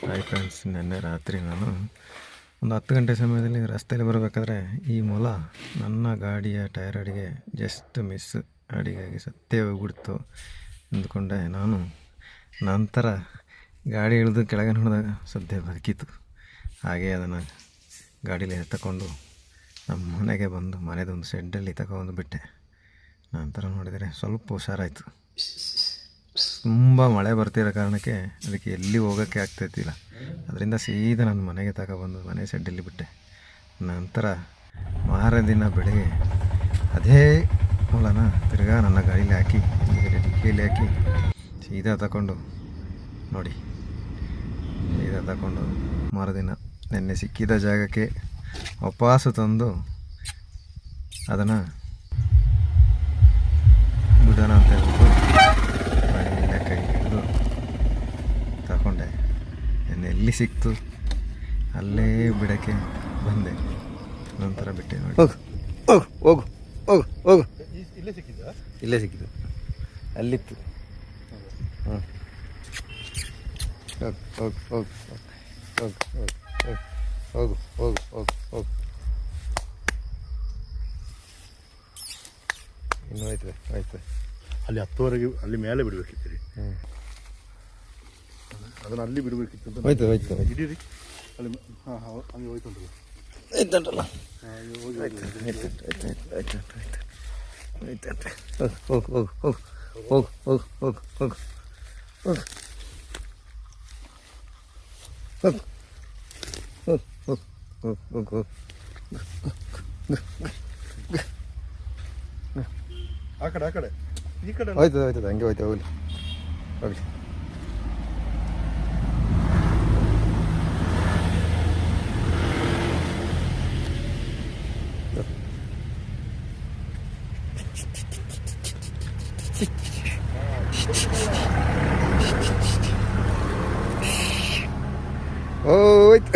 Hi friends, ನಿನ್ನೆ ರಾತ್ರಿ ನಾನು ಒಂದು 10 ಗಂಟೆ ಸಮಯದಲ್ಲಿ ರಸ್ತೆಯಲ್ಲಿ ಬರಬೇಕಾದ್ರೆ ಈ ಮೊಲ ನನ್ನ ಗಾಡಿಯ ಟೈರ್ ಅಡಿಗೆ ಜಸ್ಟ್ ಮಿಸ್ ಅಡಿಗಾಗಿ ಸತ್ತೇ ಹೋಗ್ಬಿಡ್ತು ಅಂದ್ಕೊಂಡೆ ನಾನು. ನಂತರ ಗಾಡಿ ಇಳಿದು ಕೆಳಗೆ ನೋಡಿದಾಗ ಸದ್ಯ ಬದುಕಿತು. ಹಾಗೆ ಅದನ್ನು ಗಾಡೀಲಿ ಎತ್ತಕೊಂಡು ನಮ್ಮ ಮನೆಗೆ ಬಂದು ಮನೆದೊಂದು ಶೆಡ್ಡಲ್ಲಿ ತಗೊಂಡು ಬಿಟ್ಟೆ. ನಂತರ ನೋಡಿದರೆ ಸ್ವಲ್ಪ ಹುಷಾರಾಯಿತು. ತುಂಬ ಮಳೆ ಬರ್ತಿರೋ ಕಾರಣಕ್ಕೆ ಅದಕ್ಕೆ ಎಲ್ಲಿ ಹೋಗೋಕ್ಕೆ ಆಗ್ತಾಯಿದ್ದಿಲ್ಲ. ಅದರಿಂದ ಸೀದಾ ನನ್ನ ಮನೆಗೆ ತಗೊಬಂದು ಮನೆ ಶೆಡ್ಡಲ್ಲಿ ಬಿಟ್ಟೆ. ನಂತರ ಮಾರದಿನ ಬೆಳಗ್ಗೆ ಅದೇ ಮೂಲನ ತಿರ್ಗಾ ನನ್ನ ಗಾಡೀಲಿ ಹಾಕಿ ಡಿಕ್ಕಿಯಲ್ಲಿ ಹಾಕಿ ಸೀದಾ ತಗೊಂಡು ನೋಡಿ, ಸೀದಾ ತಗೊಂಡು ಮಾರದಿನ ನೆನ್ನೆ ಸಿಕ್ಕಿದ ಜಾಗಕ್ಕೆ ವಾಪಸ್ಸು ತಂದು ಅದನ್ನು ಬಿಡೋಣ ಅಂತ ಹೇಳ್ಬಿಟ್ಟು ಗಾಡಿಯಿಂದ ಕೈ ಹಿಡಿದು ತಗೊಂಡೆ. ನೆನ್ನೆ ಎಲ್ಲಿ ಸಿಕ್ತು ಅಲ್ಲೇ ಬಿಡೋಕ್ಕೆ ಬಂದೆ. ನಂತರ ಬಿಟ್ಟೆ ನೋಡಿ. ಹೋಗು ಹೋಗು ಹೋಗು ಹೋಗು. ಇಲ್ಲೇ ಸಿಕ್ಕಿದ್ದು, ಅಲ್ಲಿತ್ತು. ಹ್ಞೂ, ಹೋಗು ಹೋಗು ಹೋಗು ಹೋಗು ಹೋಗು ಹೋಗು ಹೋಗು ಹೋಗು. ಇನ್ನೂ ಆಯ್ತದೆ ಆಯ್ತದೆ. ಅಲ್ಲಿ 10ವರೆಗೆ ಅಲ್ಲಿ ಮೇಲೆ ಬಿಡಬೇಕಿತ್ತು. ಅದನ್ನು ಅಲ್ಲಿ ಬಿಡಬೇಕಿತ್ತು ಅಂತ. ಹೋಯ್ತು ಹೋಯ್ತು ಹೋಯ್ತು. ಹಿಡೀರಿ ಅಲ್ಲಿ. ಹಾಂ ಹಾಂ, ಹಂಗೆ ಹೋಯ್ತುಂಟಲ್ಲ. ಆಯ್ತುಂಟಲ್ಲ. ಹೋಗಿ ಆಯ್ತು ಆಯ್ತು ಆಯ್ತು ಆಯ್ತು ಆಯ್ತು ಆಯ್ತು. ಹೋಗು ಹೋಗು ಹೋಗು ಹೋಗು ಹೋಗು ಹೋಗು ಹೋಗು ಹೋಗು ಹೋಗು ಹೋಗು ಹೋಗು ಹೋಗು. ಆ ಕಡೆ ಆ ಕಡೆ ಈ ಕಡೆ. ಹೋಯ್ತದೆ ಹೋಯ್ತದೆ, ಹಂಗೆ ಹೋಯ್ತು. ಹೋಗಲಿ ಹೋಗಲಿ. ಹೋಯ್ತು.